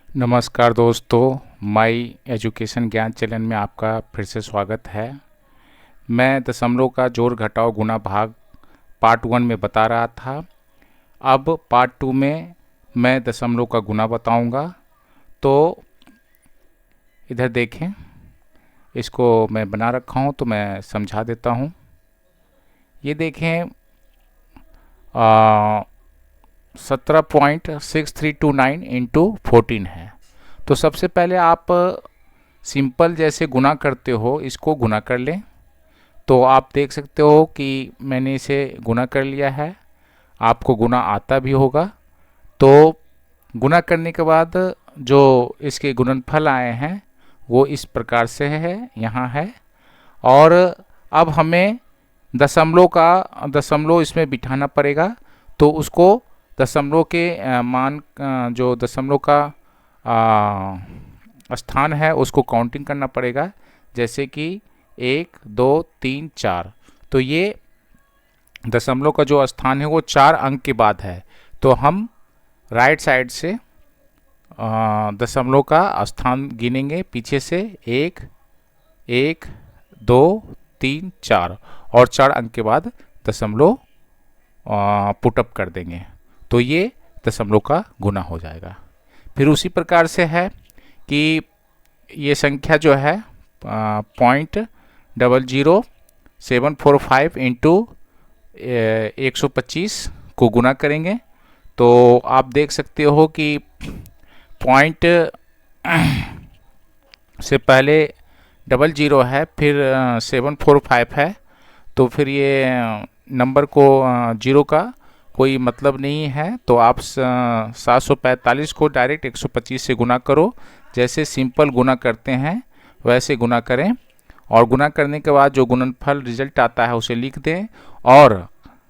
नमस्कार दोस्तों, my education ज्ञान चैनल में आपका फिर से स्वागत है। मैं दशमलव का जोड़ घटाव गुणा भाग पार्ट 1 में बता रहा था। अब पार्ट 2 में मैं दशमलव का गुणा बताऊंगा। तो इधर देखें, इसको मैं बना रखा हूं तो मैं समझा देता हूं। ये देखें 17.6329 इंटू 14 है। तो सबसे पहले आप सिंपल जैसे गुना करते हो इसको गुना कर लें। तो आप देख सकते हो कि मैंने इसे गुना कर लिया है। आपको गुना आता भी होगा। तो गुना करने के बाद जो इसके गुणनफल आए हैं वो इस प्रकार से है, यहाँ है। और अब हमें दशमलव इसमें बिठाना पड़ेगा। तो उसको दशमलव के मान जो दशमलव का स्थान है उसको काउंटिंग करना पड़ेगा। जैसे कि 1 2 3 4। तो ये दशमलव का जो स्थान है वो 4 अंक के बाद है। तो हम राइट साइड से दशमलव का स्थान गिनेंगे पीछे से 1 1 2 3 4 और 4 अंक के बाद दशमलव पुटअप कर देंगे। तो ये दशमलव का गुना हो जाएगा। फिर उसी प्रकार से है कि ये संख्या जो है 0.00745 इंटू 125 को गुना करेंगे। तो आप देख सकते हो कि पॉइंट से पहले 00 है, फिर 745 है। तो फिर ये नंबर को जीरो का कोई मतलब नहीं है। तो आप 745 को डायरेक्ट 125 से गुना करो। जैसे सिंपल गुना करते हैं वैसे गुना करें, और गुना करने के बाद जो गुणनफल रिजल्ट आता है उसे लिख दें और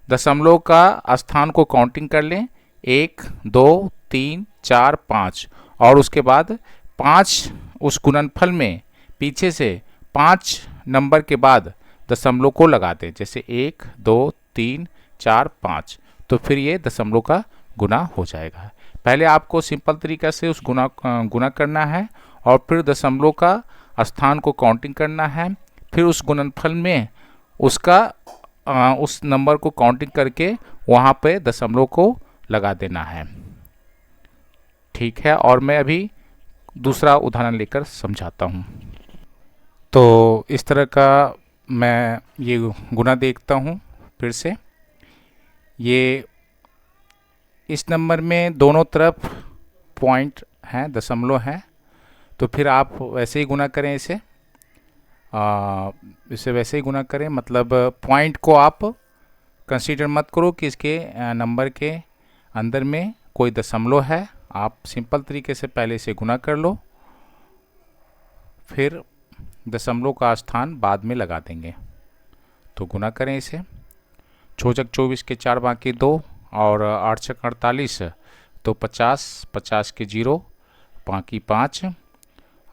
दशमलव का स्थान को काउंटिंग कर लें 1 2 3 4 5। और उसके बाद 5 उस गुणनफल में पीछे से 5 नंबर के बाद दशमलव को लगा दें। जैसे 1 2 3 4 5। तो फिर ये दशमलव का गुना हो जाएगा। पहले आपको सिंपल तरीका से उस गुना करना है और फिर दशमलव का स्थान को काउंटिंग करना है। फिर उस गुणनफल में उसका उस नंबर को काउंटिंग करके वहाँ पे दशमलव को लगा देना है। ठीक है, और मैं अभी दूसरा उदाहरण लेकर समझाता हूँ। तो इस तरह का मैं ये गुना देखता हूँ फिर से। ये इस नंबर में दोनों तरफ पॉइंट हैं, दशमलव हैं। तो फिर आप वैसे ही गुना करें इसे वैसे ही गुना करें। मतलब पॉइंट को आप कंसीडर मत करो कि इसके नंबर के अंदर में कोई दशमलव है। आप सिंपल तरीके से पहले इसे गुना कर लो, फिर दशमलव का स्थान बाद में लगा देंगे। तो गुना करें इसे। 6 × 24 के 4 बाकी 2 और 8 × 48 तो 50 50 के 0 बाकी 5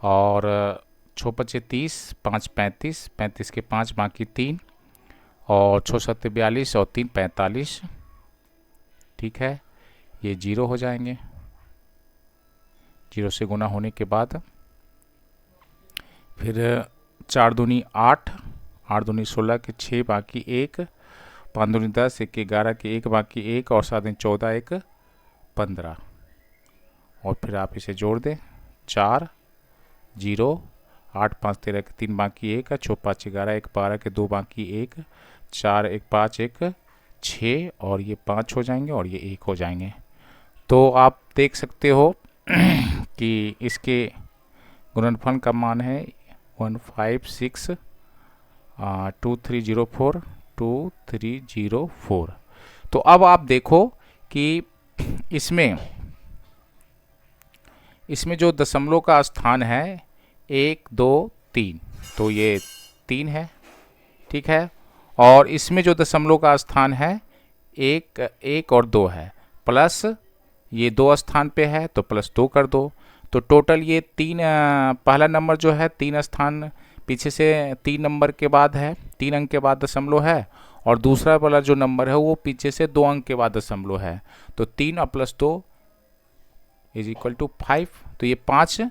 और 6 × 5 = 30 5 35 35 के 5 बाकी 3 और 6 × 7 = 42 और 3 45। ठीक है, ये 0 हो जाएंगे। 0 से गुना होने के बाद फिर 4 दूनी 8 8 दूनी 16 के 6 बाकी 1 5 दूनी 10 1 11 के 1 बाकी 1 और 7 दूनी 14 1 15। और फिर आप इसे जोड़ दें 4 0 8 5 13 के 3 बाकी 1 6 5 11 1 12 के 2 बाकी 1 4 1 5 1 6 और ये 5 हो जाएंगे और ये 1 हो जाएंगे। तो आप देख सकते हो कि इसके गुणनफल का मान है 1562304 2304। तो अब आप देखो कि इसमें जो दशमलव का स्थान है 1 2 3, तो ये 3 है। ठीक है, और इसमें जो दशमलव का स्थान है 1 1 और 2 है, प्लस ये 2 स्थान पे है तो प्लस 2 कर दो। तो टोटल ये 3 पहला नंबर जो है 3 स्थान पीछे से 3 नंबर के बाद है, 3 अंक के बाद दशमलव है। और दूसरा वाला जो नंबर है वो पीछे से 2 अंक के बाद दशमलव है। तो 3 और +2 = 5। तो ये 5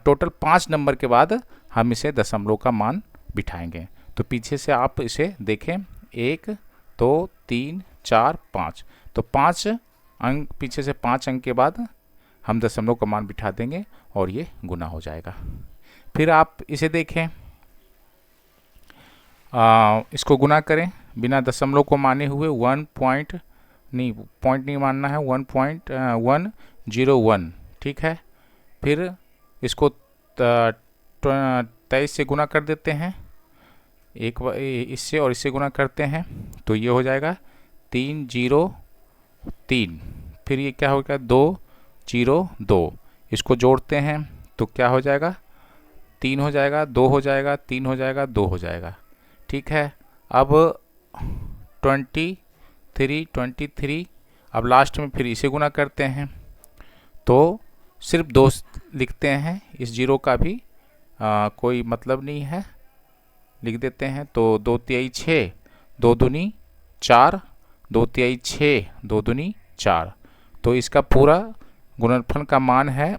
टोटल 5 नंबर के बाद हम इसे दशमलव का मान बिठाएंगे। तो पीछे से आप इसे देखें, 1 2 3 4 5, तो 5 अंक पीछे से 5 अंक के बाद हम दशमलव का मान बिठा देंगे और ये गुना हो जाएगा। फिर आप इसे देखें, इसको गुना करें बिना दशमलव को माने हुए, 1 पॉइंट नहीं मानना है, 1.101, ठीक है। फिर इसको 23 से गुना कर देते हैं, एक इससे और इससे गुना करते हैं तो ये हो जाएगा 303। फिर ये क्या हो गया, 202, इसको जोड़ते हैं तो क्या हो जाएगा, 3 हो जाएगा, 2 हो जाएगा, 3 हो जाएगा, 2 हो जाएगा, ठीक है। अब 23 अब लास्ट में फिर इसे गुना करते हैं तो सिर्फ 2 लिखते हैं, इस जीरो का भी कोई मतलब नहीं है, लिख देते हैं। तो 2 तिहाई 6, 2 दूनी 4, 2 तिहाई 6, 2 दूनी 4, तो इसका पूरा गुणनफल का मान है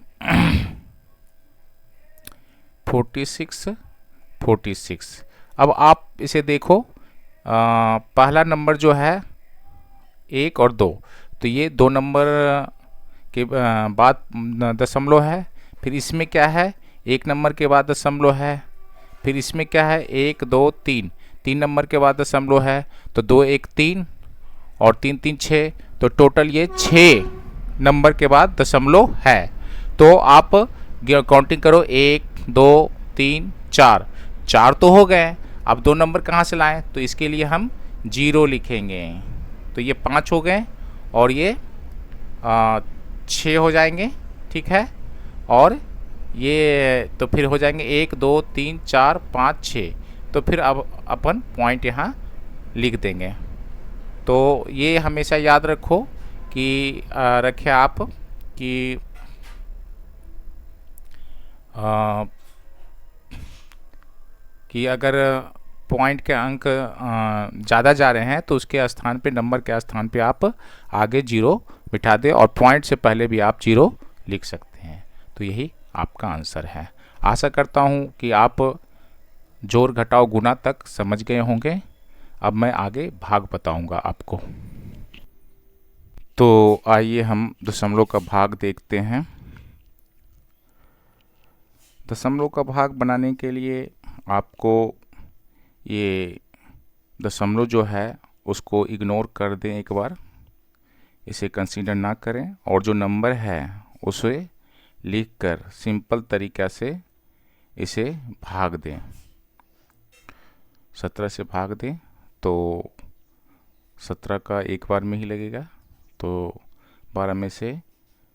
46। अब आप इसे देखो, पहला नंबर जो है 1 और 2, तो ये 2 नंबर के बाद दशमलव है। फिर इसमें क्या है, 1 नंबर के बाद दशमलव है। फिर इसमें क्या है, 1 2 3, 3 नंबर के बाद दशमलव है, तो 2 1 3 और 3 3 6, तो टोटल ये 6 नंबर के बाद दशमलव है। तो आप काउंटिंग करो, 1 2 3 4, 4 तो हो गए। अब 2 नंबर कहाँ से लाएं, तो इसके लिए हम 0 लिखेंगे, तो ये 5 हो गए और ये 6 हो जाएंगे, ठीक है। और ये तो फिर हो जाएंगे 1 2 3 4 5 6, तो फिर अब अपन पॉइंट यहाँ लिख देंगे। तो ये हमेशा याद रखो कि रखें आप कि अगर पॉइंट के अंक ज़्यादा जा रहे हैं तो उसके स्थान पे, नंबर के स्थान पे आप आगे 0 बिठा दें और पॉइंट से पहले भी आप 0 लिख सकते हैं। तो यही आपका आंसर है। आशा करता हूँ कि आप जोड़ घटाव गुना तक समझ गए होंगे। अब मैं आगे भाग बताऊंगा आपको। तो आइए हम दशमलव का भाग देखते हैं। दशमलव का भाग बनाने के लिए आपको ये दशमलव जो है उसको इग्नोर कर दें, एक बार इसे कंसीडर ना करें और जो नंबर है उसे लिखकर सिंपल तरीक़ा से इसे भाग दें। 17 से भाग दें तो 17 का एक बार में ही लगेगा, तो 12 में से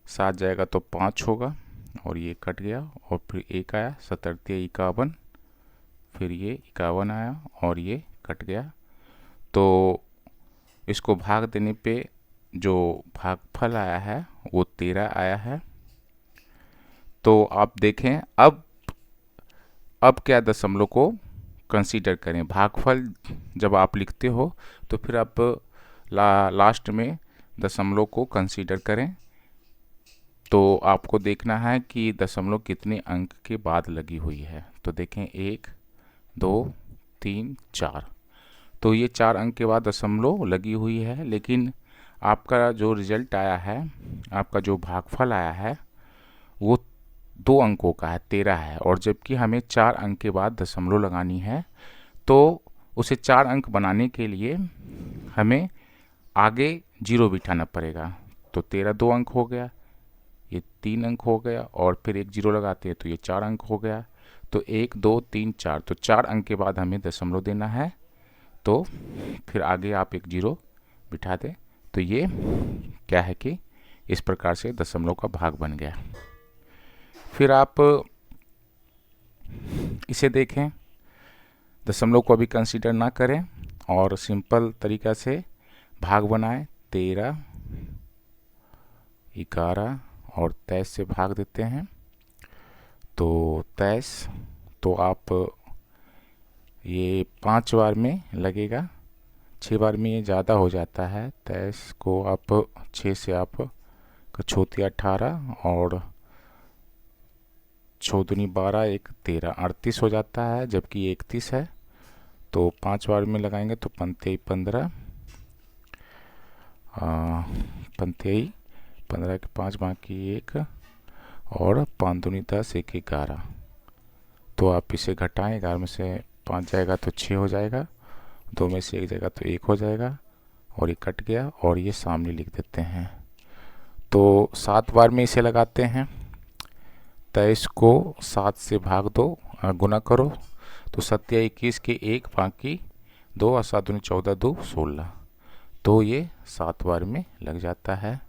7 जाएगा तो 5 होगा और ये कट गया और फिर 1 आया, 17 51, फिर ये 51 आया और ये कट गया। तो इसको भाग देने पे जो भागफल आया है वो 13 आया है। तो आप देखें, अब क्या दशमलव को कंसीडर करें। भागफल जब आप लिखते हो तो फिर आप लास्ट में दशमलव को कंसीडर करें। तो आपको देखना है कि दशमलव कितने अंक के बाद लगी हुई है। तो देखें 1 2 3 4, तो ये 4 अंक के बाद दशमलव लगी हुई है, लेकिन आपका जो रिजल्ट आया है, आपका जो भागफल आया है वो 2 अंकों का है, 13 है। और जबकि हमें 4 अंक के बाद दशमलव लगानी है, तो उसे 4 अंक बनाने के लिए हमें आगे 0 बिठाना पड़ेगा। तो 13 2 अंक हो गया, ये 3 अंक हो गया और फिर एक 0 लगाते हैं तो ये 4 अंक हो गया। तो 1 2 3 4, तो 4 अंक के बाद हमें दशमलव देना है, तो फिर आगे आप एक 0 बिठा दें। तो ये क्या है कि इस प्रकार से दशमलव का भाग बन गया। फिर आप इसे देखें, दशमलव को अभी कंसीडर ना करें और सिंपल तरीक़ा से भाग बनाएं। 13 11 और 23 से भाग देते हैं तो 23, तो आप ये 5 बार में लगेगा, 6 बार में ये ज़्यादा हो जाता है। 23 को आप 6 से आप कछोती 18 और छः दूनी 12, एक 13, 38 हो जाता है, जबकि ये 31 है। तो 5 बार में लगाएंगे तो पंथेई 15, पंथेई 15 के 5 बाकी 1, और 5 दूनी 10, एक 11। तो आप इसे घटाएं, 11 में से 5 जाएगा तो 6 हो जाएगा, 2 में से 1 जाएगा तो 1 हो जाएगा, और ये कट गया, और ये सामने लिख देते हैं। तो 7 बार में इसे लगाते हैं। 23 को 7 से भाग दो, गुना करो, तो 7 या 21 के 1 बाकी 2, और 7 दूनी 14, 2 16। तो ये 7 बार में लग जाता है।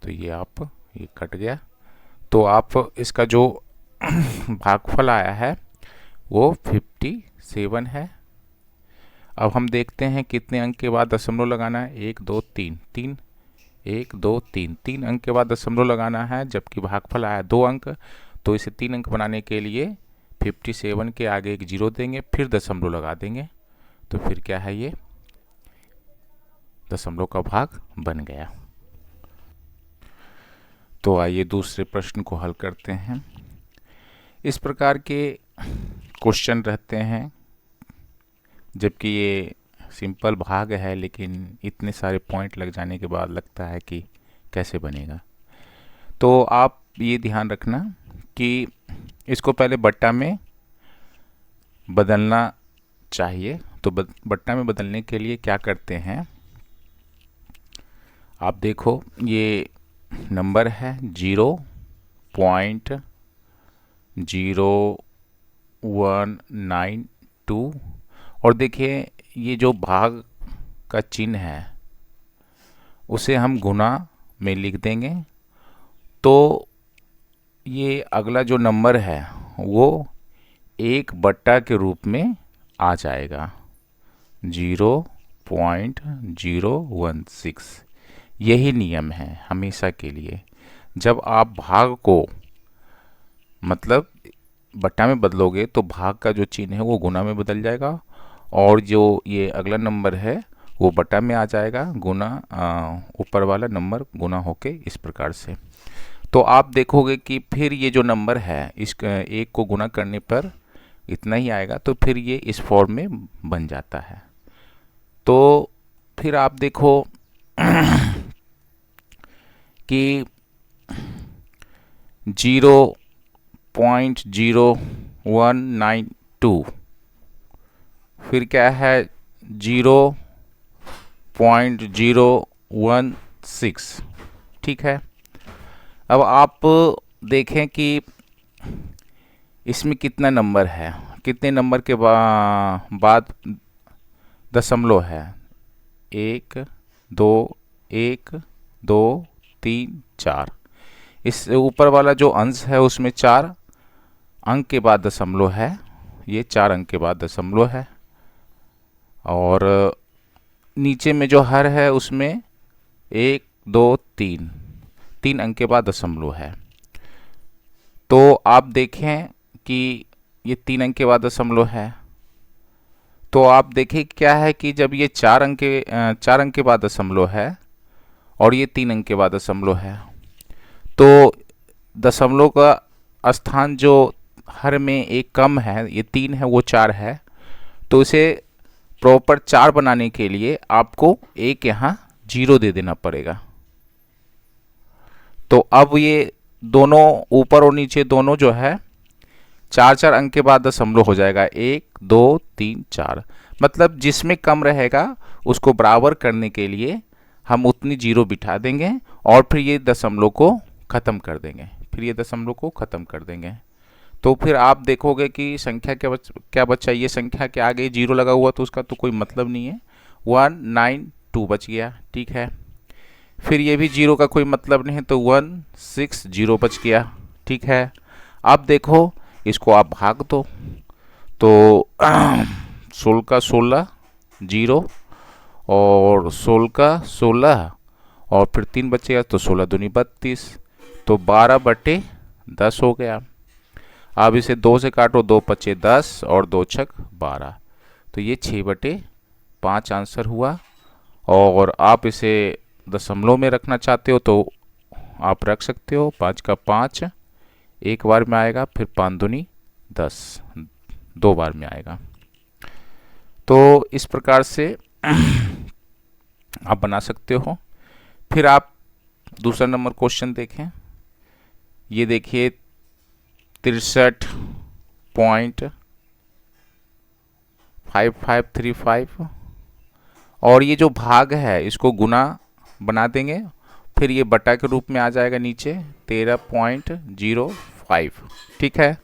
तो ये कट गया। तो आप इसका जो भागफल आया है वो 57 है। अब हम देखते हैं कितने अंक के बाद दशमलव लगाना है। 1 2 3 3, 1 2 3 3 अंक के बाद दशमलव लगाना है, जबकि भागफल आया 2 अंक। तो इसे 3 अंक बनाने के लिए 57 के आगे एक 0 देंगे, फिर दशमलव लगा देंगे। तो फिर क्या है, ये दशमलव का भाग बन गया। तो आइए दूसरे प्रश्न को हल करते हैं। इस प्रकार के क्वेश्चन रहते हैं, जबकि ये सिंपल भाग है, लेकिन इतने सारे पॉइंट लग जाने के बाद लगता है कि कैसे बनेगा। तो आप ये ध्यान रखना कि इसको पहले बट्टा में बदलना चाहिए। तो बट्टा में बदलने के लिए क्या करते हैं, आप देखो ये नंबर है 0.0192, और देखिए ये जो भाग का चिन्ह है उसे हम गुना में लिख देंगे। तो ये अगला जो नंबर है वो 1/, के रूप में आ जाएगा, 0.016। यही नियम है हमेशा के लिए। जब आप भाग को मतलब बट्टा में बदलोगे तो भाग का जो चिन्ह है वो गुना में बदल जाएगा, और जो ये अगला नंबर है वो बट्टा में आ जाएगा, गुना ऊपर वाला नंबर गुना होके इस प्रकार से। तो आप देखोगे कि फिर ये जो नंबर है इस एक को गुना करने पर इतना ही आएगा, तो फिर ये इस फॉर्म में बन जाता है। तो फिर आप देखो कि 0.0192, फिर क्या है 0.016। ठीक है। अब आप देखें कि इसमें कितना नंबर है, कितने नंबर के बाद दशमलव है। 1 2 1 2 3 4। इस ऊपर वाला जो अंश है उसमें 4 अंक के बाद दशमलव है, ये 4 अंक के बाद दशमलव है। और नीचे में जो हर है उसमें 1 2 3 अंक के बाद दशमलव है। तो आप देखें कि ये 3 अंक के बाद दशमलव है। तो आप देखें क्या है कि जब ये 4 अंक के बाद दशमलव है और ये 3 अंक के बाद दशमलव है, तो दशमलव का स्थान जो हर में एक कम है, ये 3 है वो 4 है। तो इसे प्रॉपर 4 बनाने के लिए आपको एक यहाँ 0 दे देना पड़ेगा। तो अब ये दोनों ऊपर और नीचे दोनों जो है 4 अंक के बाद दशमलव हो जाएगा, 1 2 3 4। मतलब जिसमें कम रहेगा उसको बराबर करने के लिए हम उतनी 0 बिठा देंगे, और फिर ये दशमलव को ख़त्म कर देंगे। तो फिर आप देखोगे कि संख्या क्या बचा। ये संख्या के आगे 0 लगा हुआ तो उसका तो कोई मतलब नहीं है, 192 बच गया। ठीक है। फिर ये भी 0 का कोई मतलब नहीं है, तो 160 बच गया। ठीक है। अब देखो इसको आप भाग दो, तो 16 का 16 0, और 16 का 16, और फिर 3 बचेगा तो 16 दूनी 32, तो 12/10 हो गया। अब इसे 2 से काटो, 2 पचे 10 और 2 छक 12, तो ये 6/5 आंसर हुआ। और आप इसे दशमलव में रखना चाहते हो तो आप रख सकते हो, 5 का 5, एक बार में आएगा, फिर 5 दूनी 10 2 बार में आएगा। तो इस प्रकार से आप बना सकते हो। फिर आप दूसरा नंबर क्वेश्चन देखें। ये देखिए 63.5535 और ये जो भाग है इसको गुना बना देंगे, फिर ये बटा के रूप में आ जाएगा नीचे 13.05। ठीक है,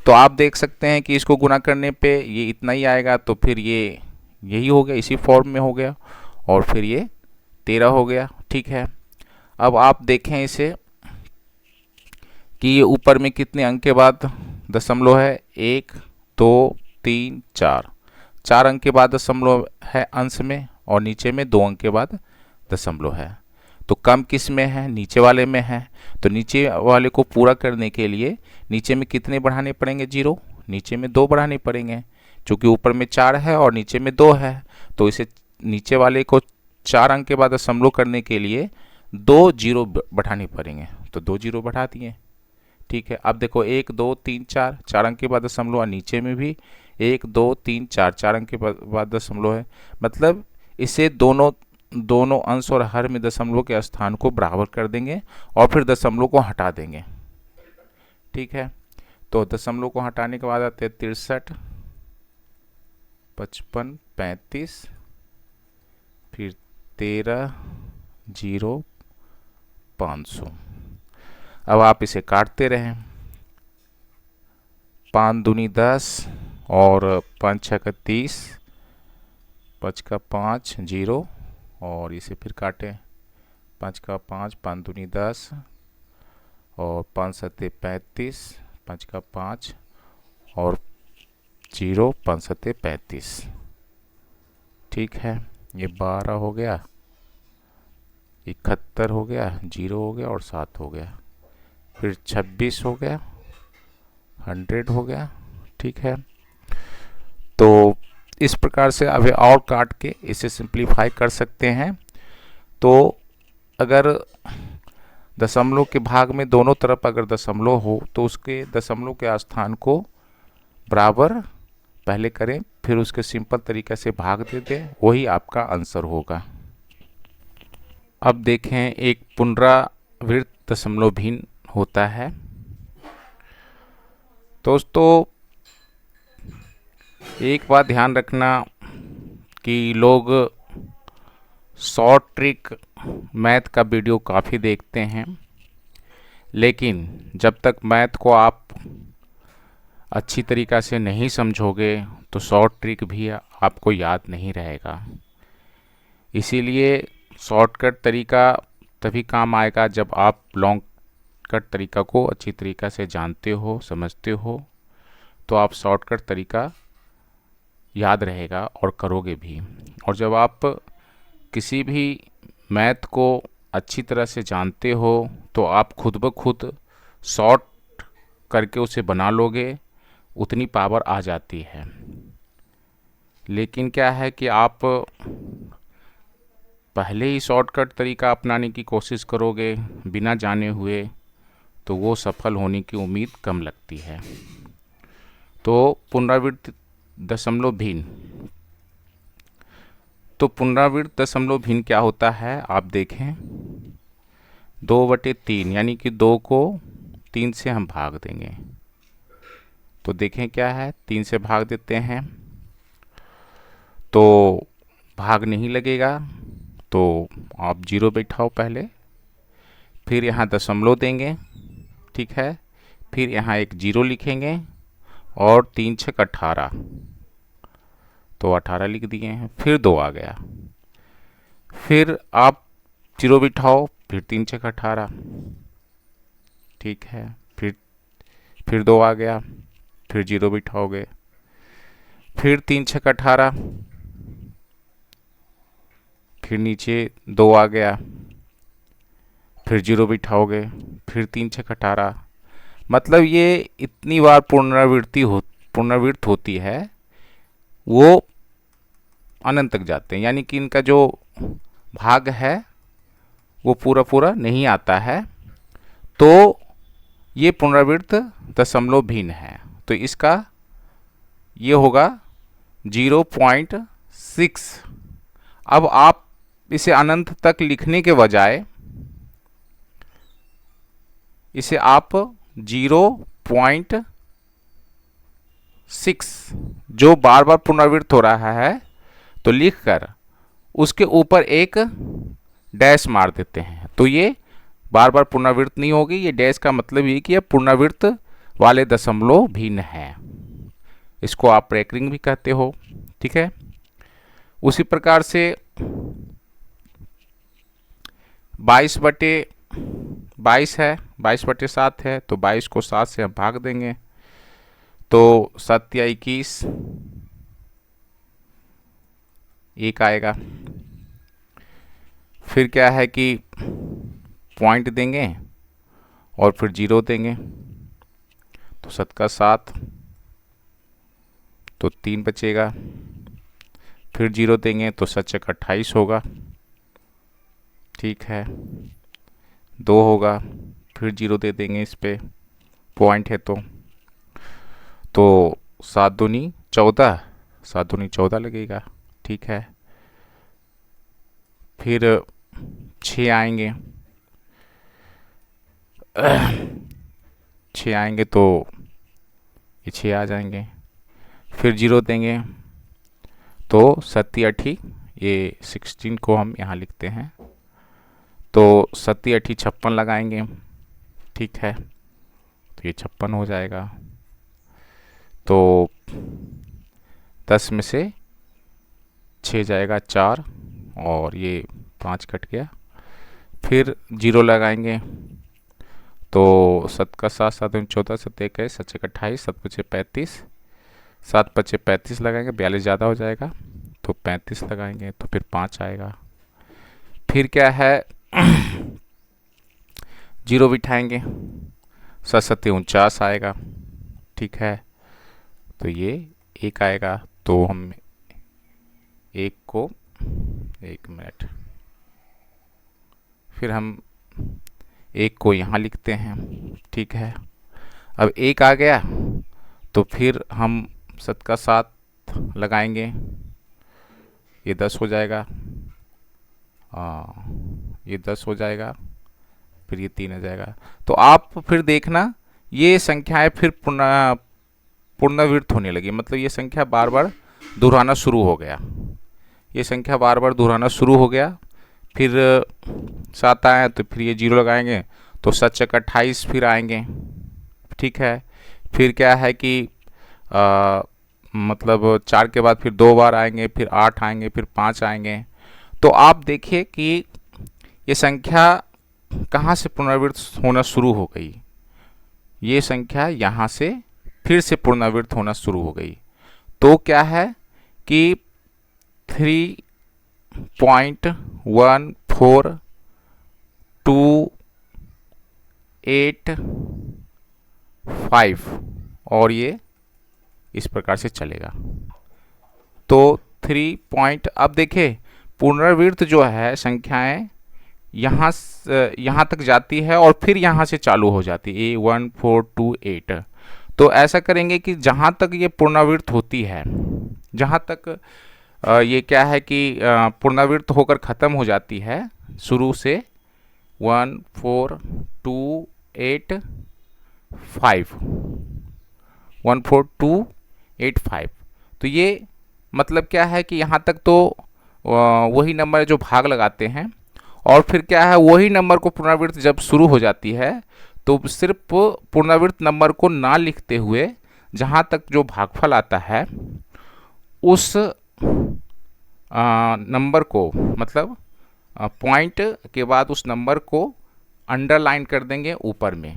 तो आप देख सकते हैं कि इसको गुना करने पे ये इतना ही आएगा, तो फिर ये यही हो गया, इसी फॉर्म में हो गया, और फिर ये 13 हो गया। ठीक है, अब आप देखें इसे कि ये ऊपर में कितने अंक के बाद दशमलव है, 1 2 3 4 4 अंक के बाद दशमलव है अंश में, और नीचे में 2 अंक के बाद दशमलव है। तो कम किस में है, नीचे वाले में है। तो नीचे वाले को पूरा करने के लिए नीचे में कितने बढ़ाने पड़ेंगे, 0, नीचे में 2 बढ़ाने पड़ेंगे, क्योंकि ऊपर में 4 है और नीचे में 2 है। तो इसे नीचे वाले को 4 अंक के बाद दशमलव करने के लिए 2 जीरो बढ़ाने पड़ेंगे, तो 2 जीरो बढ़ा दिए। ठीक है, अब देखो 1 2 3 4 4 अंक के बाद दशमलव, और नीचे में भी 1 2 3 4 4 अंक के बाद दशमलव है। मतलब इसे दोनों अंश और हर में दशमलव के स्थान को बराबर कर देंगे और फिर दशमलव को हटा देंगे। ठीक है, तो दशमलव को हटाने के बाद आते हैं 63, 55, 35, फिर 13, 0, 500। अब आप इसे काटते रहें, 5 दूनी 10 और 5 छः का 30, 5 का 5 0, और इसे फिर काटें, 5 का 5 5 दूनी 10 और 5 सत्ते 35, 5 का 5 और 0, 5 सत्ते 35। ठीक है, ये 12 हो गया, 71 हो गया, 0 हो गया और 7 हो गया, फिर 26 हो गया, 100 हो गया। ठीक है, तो इस प्रकार से अब और काट के इसे सिंप्लीफाई कर सकते हैं। तो अगर दशमलव के भाग में दोनों तरफ अगर दशमलव हो तो उसके दशमलव के स्थान को बराबर पहले करें, फिर उसके सिंपल तरीके से भाग दे दें, वही आपका आंसर होगा। अब देखें, एक पुनरावृत्त दशमलव भिन्न होता है। दोस्तों एक बात ध्यान रखना कि लोग शॉर्ट ट्रिक मैथ का वीडियो काफ़ी देखते हैं, लेकिन जब तक मैथ को आप अच्छी तरीक़ा से नहीं समझोगे तो शॉर्ट ट्रिक भी आपको याद नहीं रहेगा। इसीलिए शॉर्टकट तरीका तभी काम आएगा जब आप लॉन्ग कट तरीका को अच्छी तरीक़ा से जानते हो, समझते हो, तो आप शॉर्टकट तरीका याद रहेगा और करोगे भी। और जब आप किसी भी मैथ को अच्छी तरह से जानते हो तो आप खुद ब खुद शॉर्ट करके उसे बना लोगे, उतनी पावर आ जाती है। लेकिन क्या है कि आप पहले ही शॉर्टकट तरीका अपनाने की कोशिश करोगे बिना जाने हुए, तो वो सफल होने की उम्मीद कम लगती है। तो पुनरावृत्त दशमलव भिन्न, तो पुनरावृत्त दशमलव भिन्न क्या होता है, आप देखें 2/3, यानी कि 2 को 3 से हम भाग देंगे। तो देखें क्या है, 3 से भाग देते हैं तो भाग नहीं लगेगा, तो आप 0 बैठाओ पहले, फिर यहाँ दशमलव देंगे। ठीक है, फिर यहाँ एक 0 लिखेंगे और 3 छक 18, तो 18 लिख दिए हैं, फिर 2 आ गया, फिर आप 0 बिठाओ, फिर 3 छक 18। ठीक है, फिर 2 आ गया, फिर 0 बिठाओगे, फिर 3 छक 18, फिर नीचे 2 आ गया, फिर 0 बिठाओगे, फिर 3 छक 18। मतलब ये इतनी बार पुनरावृत्त होती है, वो अनंत तक जाते हैं, यानी कि इनका जो भाग है वो पूरा नहीं आता है। तो ये पुनरावृत्त दशमलव भिन्न है, तो इसका ये होगा 0.6। अब आप इसे अनंत तक लिखने के बजाय इसे आप 0.6 जो बार बार पुनरावृत्त हो रहा है तो लिखकर उसके ऊपर एक डैश मार देते हैं, तो ये बार बार पुनरावृत्त नहीं होगी। ये डैश का मतलब ये कि यह पुनरावृत्त वाले दशमलव भिन्न है, इसको आप रेकरिंग भी कहते हो। ठीक है, उसी प्रकार से 22/22 है, 22/7 है, तो 22 को 7 से हम भाग देंगे तो 7 या 21 1 आएगा। फिर क्या है कि पॉइंट देंगे और फिर 0 देंगे, तो 7 का 7, तो 3 बचेगा। फिर 0 देंगे तो 7 का 28 होगा। ठीक है, 2 होगा, फिर 0 दे देंगे इस पे, पॉइंट है तो 7 दूनी 14, 7 दूनी 14 लगेगा। ठीक है, फिर 6 आएंगे, 6 आएंगे तो ये 6 आ जाएंगे। फिर 0 देंगे तो 7 8, ये 16 को हम यहाँ लिखते हैं, तो 7 8 56 लगाएंगे। ठीक है, तो ये 56 हो जाएगा। तो 10 में से 6 जाएगा 4 और ये 5 कट गया। फिर 0 लगाएंगे तो 7 का 7, 7 दूनी 14, 7 1 21, 7 6 28, 7 5 35, 7 5 35 लगाएंगे, 42 ज़्यादा हो जाएगा तो 35 लगाएंगे तो फिर 5 आएगा। फिर क्या है 0 बिठाएंगे, 7 7 49 आएगा। ठीक है, तो ये 1 आएगा, तो हम 1 को 1 मिनट, फिर हम 1 को यहाँ लिखते हैं। ठीक है, अब 1 आ गया तो फिर हम 7 का 7 लगाएंगे, ये 10 हो जाएगा, ये 10 हो जाएगा, फिर ये 3 आ जाएगा। तो आप फिर देखना ये संख्याएं फिर पुनरावृत्त होने लगी, मतलब ये संख्या बार बार दोहराना शुरू हो गया, ये संख्या बार बार दोहराना शुरू हो गया। फिर 7 आए तो फिर ये 0 लगाएंगे तो 7 6 28 फिर आएंगे। ठीक है, फिर क्या है कि मतलब 4 के बाद फिर 2 बार आएंगे, फिर 8 आएंगे, फिर 5 आएंगे। तो आप देखिए कि ये संख्या कहाँ से पुनरावृत्त होना शुरू हो गई, ये संख्या यहाँ से फिर से पुनरावृत्त होना शुरू हो गई। तो क्या है कि 3.14285 और ये इस प्रकार से चलेगा। तो 3 पॉइंट, अब देखें पुनरावृत्त जो है संख्याएं यहाँ तक जाती है और फिर यहाँ से चालू हो जाती है 1428। तो ऐसा करेंगे कि जहाँ तक ये पुनरावृत्त होती है, जहाँ तक ये क्या है कि पुनरावृत्त होकर ख़त्म हो जाती है शुरू से 14285, तो ये मतलब क्या है कि यहाँ तक तो वही नंबर जो भाग लगाते हैं, और फिर क्या है वही नंबर को पुनरावृत्त जब शुरू हो जाती है तो सिर्फ पुनरावृत्त नंबर को ना लिखते हुए जहाँ तक जो भागफल आता है उस नंबर को, मतलब पॉइंट के बाद उस नंबर को अंडरलाइन कर देंगे ऊपर में,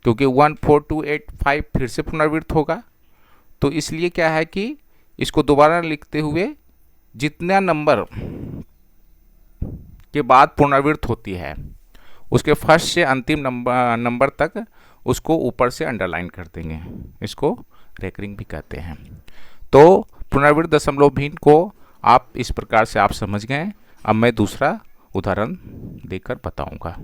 क्योंकि 14285 फिर से पुनरावृत्त होगा। तो इसलिए क्या है कि इसको दोबारा लिखते हुए जितना नंबर के बाद पुनरावृत्त होती है उसके फर्स्ट से अंतिम नंबर तक उसको ऊपर से अंडरलाइन कर देंगे, इसको रेकरिंग भी कहते हैं। तो पुनरावृत्त दशमलव भिन्न को आप इस प्रकार से आप समझ गए। अब मैं दूसरा उदाहरण देकर बताऊंगा।